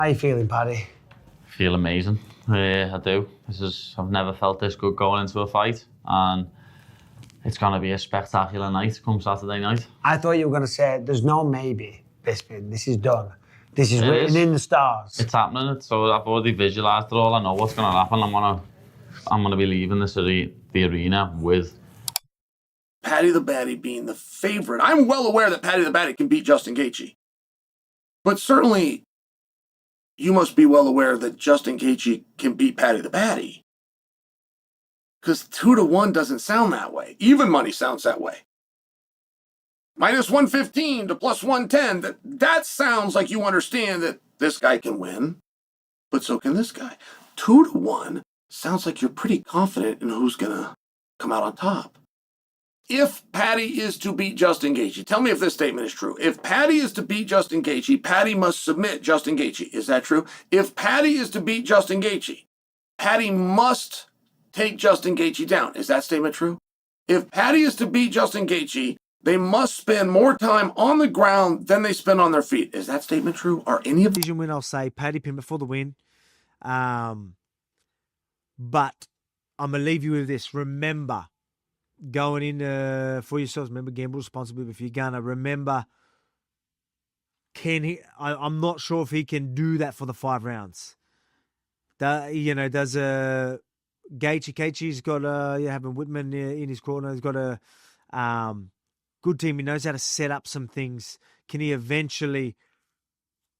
How you feeling, Paddy? Feel amazing. I do. I've never felt this good going into a fight, and it's going to be a spectacular night come Saturday night. I thought you were going to say there's no maybe, Bisping. This is done. This is written in the stars. It's happening. So I've already visualised it all. I know what's going to happen. I'm gonna be leaving the arena with Paddy the Baddy being the favorite. I'm well aware that Paddy the Baddy can beat Justin Gaethje, but certainly you must be well aware that Justin Gaethje can beat Paddy the Baddy. Because 2-1 doesn't sound that way. Even money sounds that way. -115 to +110. That sounds like you understand that this guy can win, but so can this guy. 2-1 sounds like you're pretty confident in who's gonna come out on top. If Paddy is to beat Justin Gaethje, tell me if this statement is true. If Paddy is to beat Justin Gaethje, Paddy must submit Justin Gaethje. Is that true? If Paddy is to beat Justin Gaethje, Paddy must take Justin Gaethje down. Is that statement true? If Paddy is to beat Justin Gaethje, they must spend more time on the ground than they spend on their feet. Is that statement true? Are any of decision win? I'll say Paddy Pimblett for the win. But I'm gonna leave you with this. Remember, going in for yourselves. Remember, gamble responsibly. If you're gonna remember, can he? I'm not sure if he can do that for the 5 rounds. Does Gaethje's got having Whitman in his corner. He's got a good team. He knows how to set up some things. Can he eventually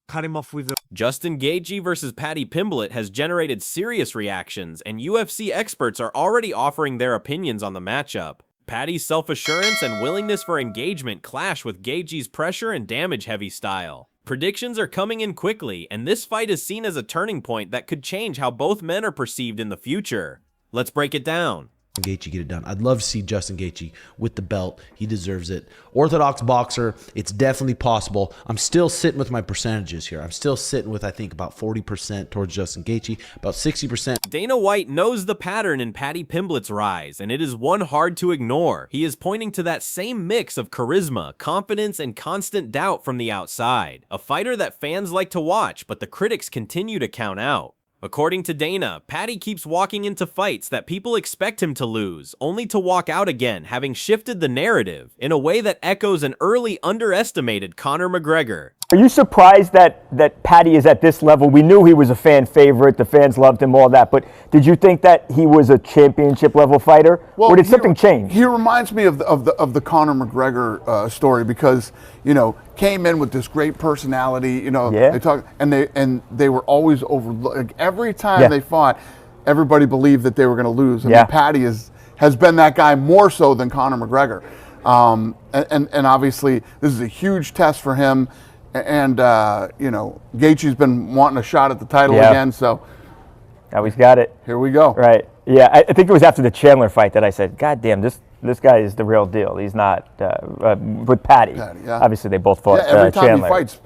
cut him off with the... Justin Gaethje versus Paddy Pimblett has generated serious reactions, and UFC experts are already offering their opinions on the matchup. Paddy's self-assurance and willingness for engagement clash with Gaethje's pressure and damage-heavy style. Predictions are coming in quickly, and this fight is seen as a turning point that could change how both men are perceived in the future. Let's break it down. Gaethje get it done. I'd love to see Justin Gaethje with the belt. He deserves it. Orthodox boxer, it's definitely possible. I'm still sitting with my percentages here. I'm still sitting with, I think, about 40% towards Justin Gaethje, about 60%. Dana White knows the pattern in Paddy Pimblett's rise, and it is one hard to ignore. He is pointing to that same mix of charisma, confidence, and constant doubt from the outside. A fighter that fans like to watch, but the critics continue to count out. According to Dana, Paddy keeps walking into fights that people expect him to lose, only to walk out again, having shifted the narrative in a way that echoes an early underestimated Conor McGregor. Are you surprised that Paddy is at this level? We knew he was a fan favorite, the fans loved him, all that, but did you think that he was a championship level fighter, or did something change? He reminds me of the Conor McGregor story because, came in with this great personality, they talk, and they were always overlooked. Every time they fought, everybody believed that they were going to lose. I mean, Paddy has been that guy more so than Conor McGregor. And obviously this is a huge test for him. And, Gaethje's been wanting a shot at the title again, so. Now he's got it. Here we go. Right. Yeah, I think it was after the Chandler fight that I said, God damn, this guy is the real deal. He's not, with Paddy. Obviously, they both fought Chandler. Every time he fights,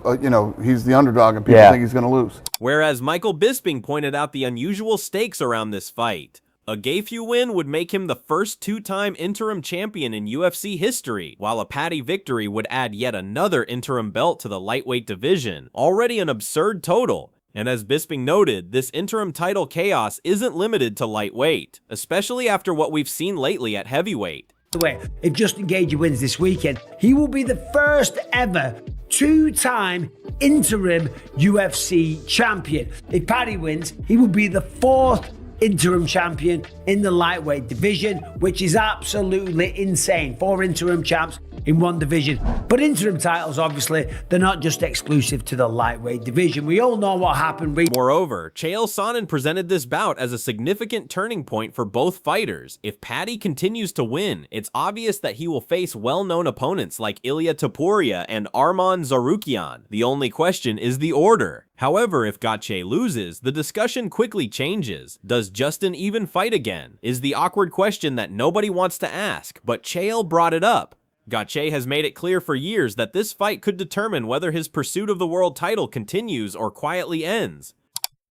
he's the underdog and people think he's going to lose. Whereas Michael Bisping pointed out the unusual stakes around this fight. A Gaethje win would make him the first 2-time interim champion in UFC history, while a Paddy victory would add yet another interim belt to the lightweight division, already an absurd total. And as Bisping noted, this interim title chaos isn't limited to lightweight, especially after what we've seen lately at heavyweight. By the way, if Justin Gaethje wins this weekend, he will be the first ever 2-time interim UFC champion. If Paddy wins, he will be the 4th interim champion in the lightweight division, which is absolutely insane. 4 interim champs in one division. But interim titles, obviously, they're not just exclusive to the lightweight division. We all know what happened. Moreover, Chael Sonnen presented this bout as a significant turning point for both fighters. If Paddy continues to win, it's obvious that he will face well-known opponents like Ilia Topuria and Arman Tsarukyan. The only question is the order. However, if Gaethje loses, the discussion quickly changes. Does Justin even fight again? Is the awkward question that nobody wants to ask, but Chael brought it up. Gaethje has made it clear for years that this fight could determine whether his pursuit of the world title continues or quietly ends.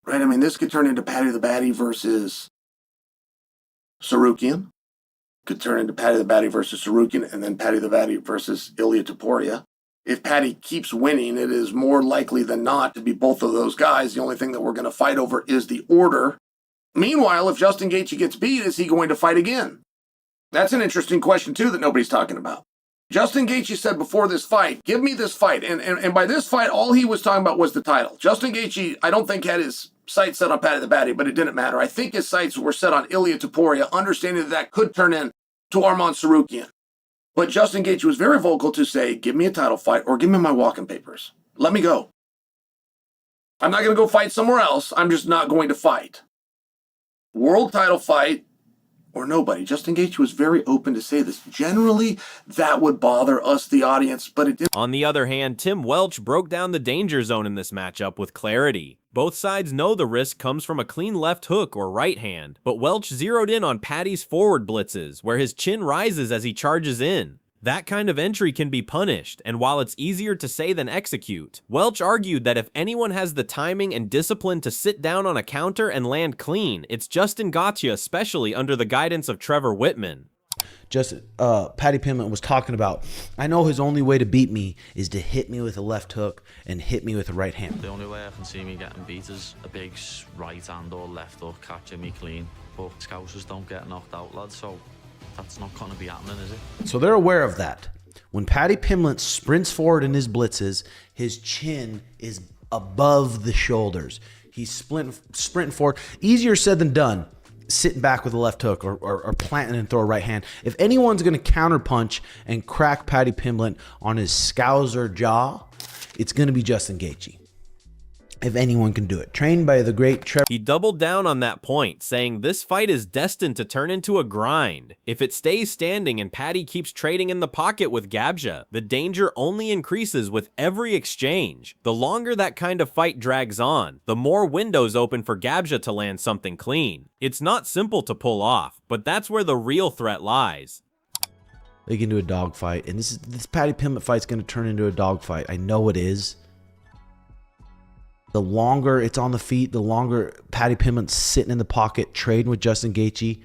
Right, I mean, this could turn into Paddy the Baddy versus Tsarukyan. Could turn into Paddy the Baddy versus Tsarukyan, and then Paddy the Baddy versus Ilia Topuria. if Paddy keeps winning, it is more likely than not to be both of those guys. The only thing that we're going to fight over is the order. Meanwhile, if Justin Gaethje gets beat, is he going to fight again? That's an interesting question, too, that nobody's talking about. Justin Gaethje said before this fight, give me this fight. And by this fight, all he was talking about was the title. Justin Gaethje, I don't think had his sights set on Paddy the Baddy, but it didn't matter. I think his sights were set on Ilia Topuria, understanding that that could turn into Arman Tsarukyan. But Justin Gaethje was very vocal to say, give me a title fight or give me my walking papers. Let me go. I'm not going to go fight somewhere else. I'm just not going to fight. World title fight or nobody. Justin Gaethje was very open to say this. Generally, that would bother us, the audience, but it didn't. On the other hand, Tim Welch broke down the danger zone in this matchup with clarity. Both sides know the risk comes from a clean left hook or right hand, but Welch zeroed in on Paddy's forward blitzes, where his chin rises as he charges in. That kind of entry can be punished, and while it's easier to say than execute, Welch argued that if anyone has the timing and discipline to sit down on a counter and land clean, it's Justin Gaethje, especially under the guidance of Trevor Whitman. Paddy Pimblett was talking about, I know his only way to beat me is to hit me with a left hook and hit me with a right hand. The only way I can see me getting beat is a big right hand or left hook catching me clean. But Scousers don't get knocked out, lads, so that's not going to be happening, is it? So they're aware of that. When Paddy Pimblett sprints forward in his blitzes, his chin is above the shoulders. He's sprinting forward. Easier said than done, sitting back with a left hook or planting and throw a right hand. If anyone's going to counterpunch and crack Paddy Pimblett on his Scouser jaw, it's going to be Justin Gaethje. If anyone can do it. Trained by the great Trevor. He doubled down on that point, saying this fight is destined to turn into a grind. If it stays standing and Paddy keeps trading in the pocket with Gaethje, the danger only increases with every exchange. The longer that kind of fight drags on, the more windows open for Gaethje to land something clean. It's not simple to pull off, but that's where the real threat lies. They can do a dogfight, and this Paddy Pimblett fight's going to turn into a dogfight. I know it is. The longer it's on the feet, the longer Paddy Pimblett's sitting in the pocket trading with Justin Gaethje,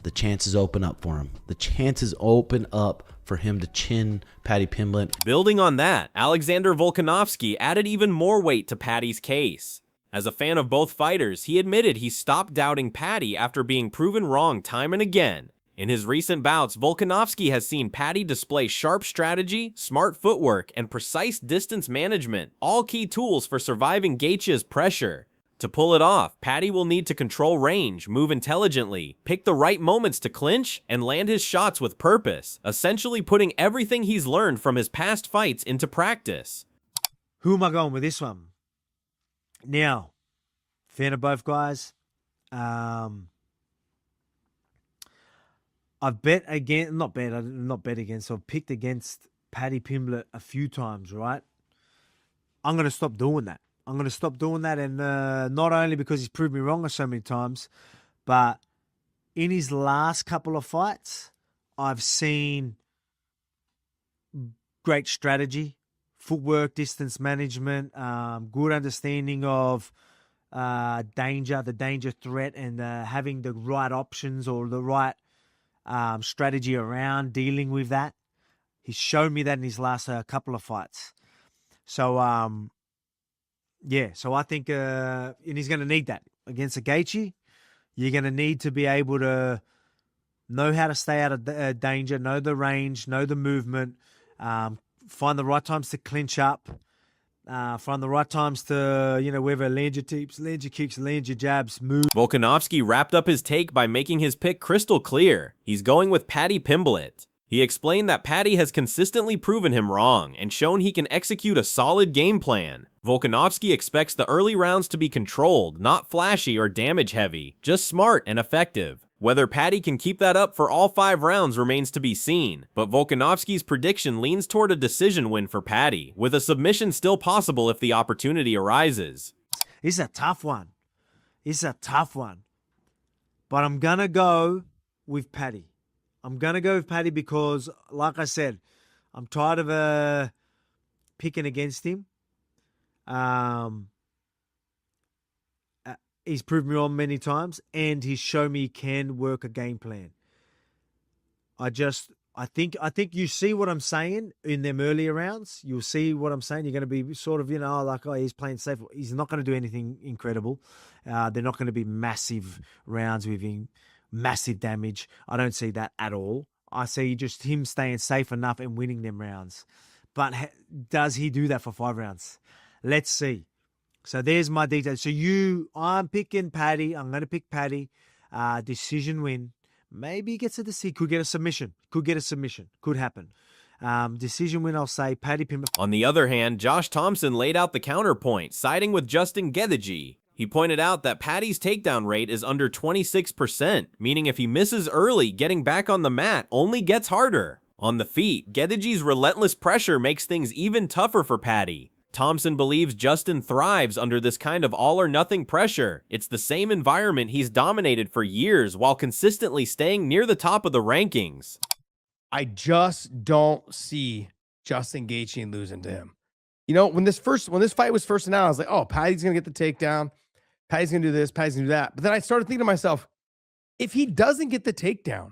the chances open up for him. The chances open up for him to chin Paddy Pimblett. Building on that, Alexander Volkanovski added even more weight to Paddy's case. As a fan of both fighters, he admitted he stopped doubting Paddy after being proven wrong time and again. In his recent bouts, Volkanovski has seen Paddy display sharp strategy, smart footwork, and precise distance management, all key tools for surviving Gaethje's pressure. To pull it off, Paddy will need to control range, move intelligently, pick the right moments to clinch, and land his shots with purpose, essentially putting everything he's learned from his past fights into practice. Who am I going with this one? Now, fan of both guys. I've bet against, not bet against, I've picked against Paddy Pimblett a few times, right? I'm going to stop doing that. I'm going to stop doing that, and not only because he's proved me wrong so many times, but in his last couple of fights, I've seen great strategy, footwork, distance management, good understanding of the danger threat, and having the right options or the right strategy around dealing with that. He's shown me that in his last couple of fights. So, so I think and he's going to need that. Against a Gaethje, you're going to need to be able to know how to stay out of danger, know the range, know the movement, find the right times to clinch up, find the right times to, whether land your kicks, land your jabs, move. Volkanovski wrapped up his take by making his pick crystal clear. He's going with Paddy Pimblett. He explained that Paddy has consistently proven him wrong and shown he can execute a solid game plan. Volkanovski expects the early rounds to be controlled, not flashy or damage heavy, just smart and effective. Whether Paddy can keep that up for all 5 rounds remains to be seen, but Volkanovski's prediction leans toward a decision win for Paddy, with a submission still possible if the opportunity arises. It's a tough one. But I'm going to go with Paddy. Because, like I said, I'm tired of picking against him. He's proved me wrong many times, and he's shown me he can work a game plan. I just I think you see what I'm saying in them earlier rounds. You'll see what I'm saying. You're going to be sort of, like, oh, he's playing safe. He's not going to do anything incredible. They're not going to be massive rounds with him, massive damage. I don't see that at all. I see just him staying safe enough and winning them rounds. But does he do that for 5 rounds? Let's see. So there's my details. So I'm picking Paddy. I'm going to pick Paddy. Decision win. Maybe he gets a decision. Could get a submission. Could happen. Decision win, I'll say Paddy Pimblett. On the other hand, Josh Thompson laid out the counterpoint, siding with Justin Gaethje. He pointed out that Paddy's takedown rate is under 26%, meaning if he misses early, getting back on the mat only gets harder. On the feet, Gaethje's relentless pressure makes things even tougher for Paddy. Thompson believes Justin thrives under this kind of all-or-nothing pressure. It's the same environment he's dominated for years while consistently staying near the top of the rankings. I just don't see Justin Gaethje losing to him. When this fight was first announced, I was like, oh, Paddy's going to get the takedown. Paddy's going to do this. Paddy's going to do that. But then I started thinking to myself, if he doesn't get the takedown,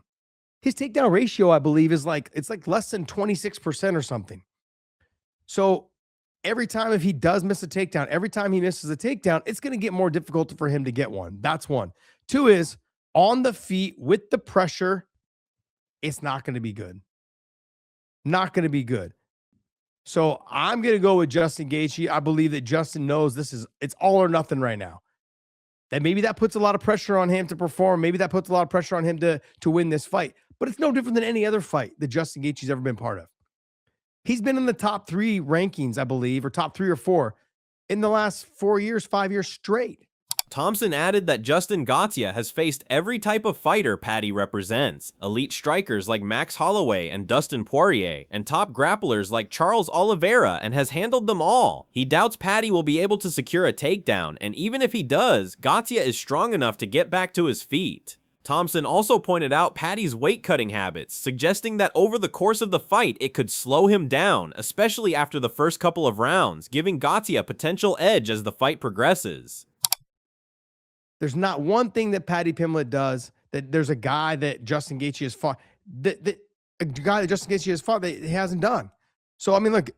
his takedown ratio, I believe, is it's less than 26% or something. So every time if he does miss a takedown, every time he misses a takedown, it's going to get more difficult for him to get one. That's one. 2 is on the feet with the pressure, it's not going to be good. Not going to be good. So I'm going to go with Justin Gaethje. I believe that Justin knows it's all or nothing right now. That maybe that puts a lot of pressure on him to perform. Maybe that puts a lot of pressure on him to win this fight. But it's no different than any other fight that Justin Gaethje's ever been part of. He's been in the top 3 rankings, I believe, or top 3 or 4 in the last 4 years, 5 years straight. Thompson added that Justin Gaethje has faced every type of fighter Paddy represents, elite strikers like Max Holloway and Dustin Poirier, and top grapplers like Charles Oliveira, and has handled them all. He doubts Paddy will be able to secure a takedown, and even if he does, Gaethje is strong enough to get back to his feet. Thompson also pointed out Paddy's weight-cutting habits, suggesting that over the course of the fight, it could slow him down, especially after the first couple of rounds, giving Gaethje a potential edge as the fight progresses. There's not one thing that Paddy Pimblett does that there's a guy that Justin Gaethje has fought, that he hasn't done. So, I mean, look,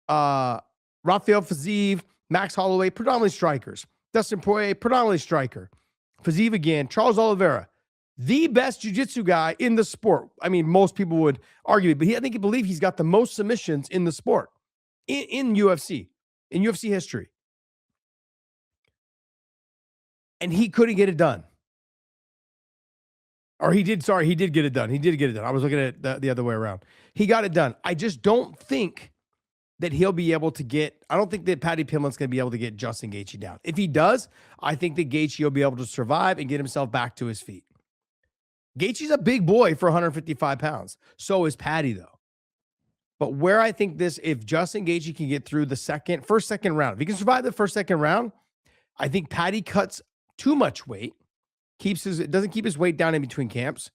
Rafael Fiziev, Max Holloway, predominantly strikers. Dustin Poirier, predominantly striker. Fiziev again, Charles Oliveira, the best jiu-jitsu guy in the sport. I mean, most people would argue it, but I think he believes he's got the most submissions in the sport, in UFC history. And he couldn't get it done. Or he did get it done. He did get it done. I was looking at it the other way around. He got it done. I just don't think that he'll be able to I don't think that Paddy Pimblett's going to be able to get Justin Gaethje down. If he does, I think that Gaethje will be able to survive and get himself back to his feet. Gaethje's a big boy for 155 pounds. So is Paddy, though. But where I think if Justin Gaethje can get through the first, second round, if he can survive the first, second round, I think Paddy cuts too much weight, doesn't keep his weight down in between camps.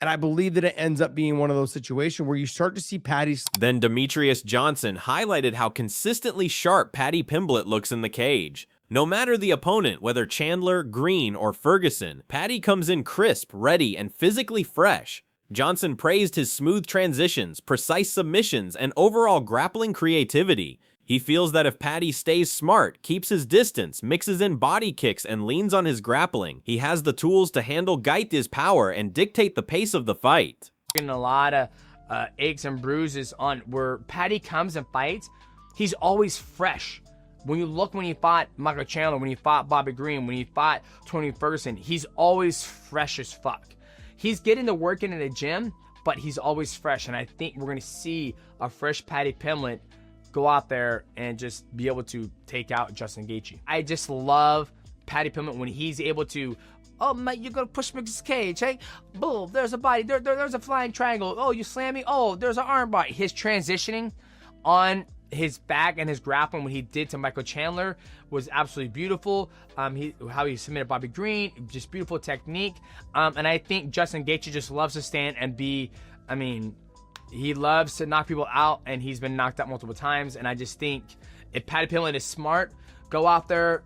And I believe that it ends up being one of those situations where you start to see Paddy's. Then Demetrius Johnson highlighted how consistently sharp Paddy Pimblett looks in the cage. No matter the opponent, whether Chandler, Green, or Ferguson, Paddy comes in crisp, ready, and physically fresh. Johnson praised his smooth transitions, precise submissions, and overall grappling creativity. He feels that if Paddy stays smart, keeps his distance, mixes in body kicks, and leans on his grappling, he has the tools to handle Gaethje's power and dictate the pace of the fight. Getting a lot of aches and bruises on where Paddy comes and fights, he's always fresh. When he fought Michael Chandler, when he fought Bobby Green, when he fought Tony Ferguson, he's always fresh as fuck. He's getting the work in the gym, but he's always fresh. And I think we're going to see a fresh Paddy Pimblett go out there and just be able to take out Justin Gaethje. I just love Paddy Pimblett when he's able to, oh, mate, you're going to push me against the cage, hey? Boom, there's a body, there's a flying triangle. Oh, you slam me? Oh, there's an arm bar. His transitioning on his back and his grappling, what he did to Michael Chandler, was absolutely beautiful. How he submitted Bobby Green, just beautiful technique. And I think Justin Gaethje just loves to stand and be, he loves to knock people out, and he's been knocked out multiple times. And I just think if Paddy Pimblett is smart, go out there,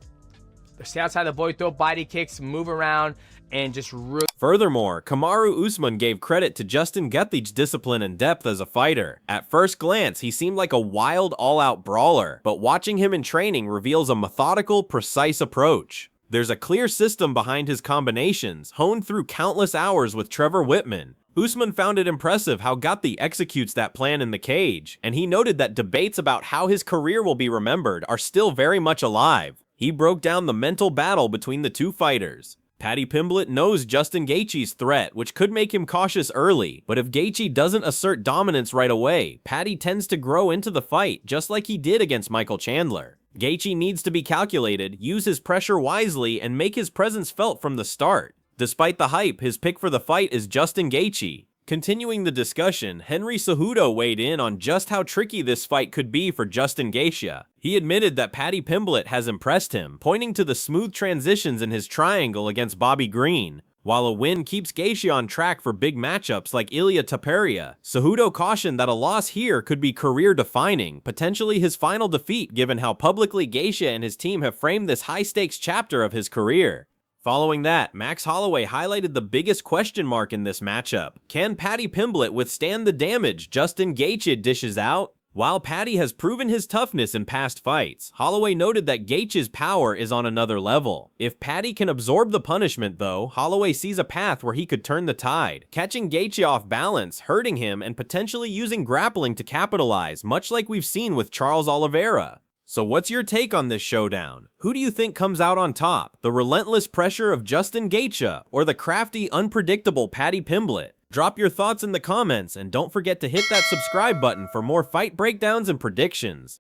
stay outside the void, throw body kicks, move around, and just really. Furthermore, Kamaru Usman gave credit to Justin Gaethje's discipline and depth as a fighter. At first glance, he seemed like a wild, all-out brawler, but watching him in training reveals a methodical, precise approach. There's a clear system behind his combinations, honed through countless hours with Trevor Whitman. Usman found it impressive how Gaethje executes that plan in the cage, and he noted that debates about how his career will be remembered are still very much alive. He broke down the mental battle between the two fighters. Paddy Pimblett knows Justin Gaethje's threat, which could make him cautious early, but if Gaethje doesn't assert dominance right away, Paddy tends to grow into the fight, just like he did against Michael Chandler. Gaethje needs to be calculated, use his pressure wisely, and make his presence felt from the start. Despite the hype, his pick for the fight is Justin Gaethje. Continuing the discussion, Henry Cejudo weighed in on just how tricky this fight could be for Justin Gaethje. He admitted that Paddy Pimblett has impressed him, pointing to the smooth transitions in his triangle against Bobby Green. While a win keeps Gaethje on track for big matchups like Ilia Topuria, Cejudo cautioned that a loss here could be career-defining, potentially his final defeat given how publicly Gaethje and his team have framed this high-stakes chapter of his career. Following that, Max Holloway highlighted the biggest question mark in this matchup. Can Paddy Pimblett withstand the damage Justin Gaethje dishes out? While Paddy has proven his toughness in past fights, Holloway noted that Gaethje's power is on another level. If Paddy can absorb the punishment though, Holloway sees a path where he could turn the tide, catching Gaethje off balance, hurting him, and potentially using grappling to capitalize, much like we've seen with Charles Oliveira. So what's your take on this showdown? Who do you think comes out on top? The relentless pressure of Justin Gaethje or the crafty, unpredictable Paddy Pimblett? Drop your thoughts in the comments and don't forget to hit that subscribe button for more fight breakdowns and predictions.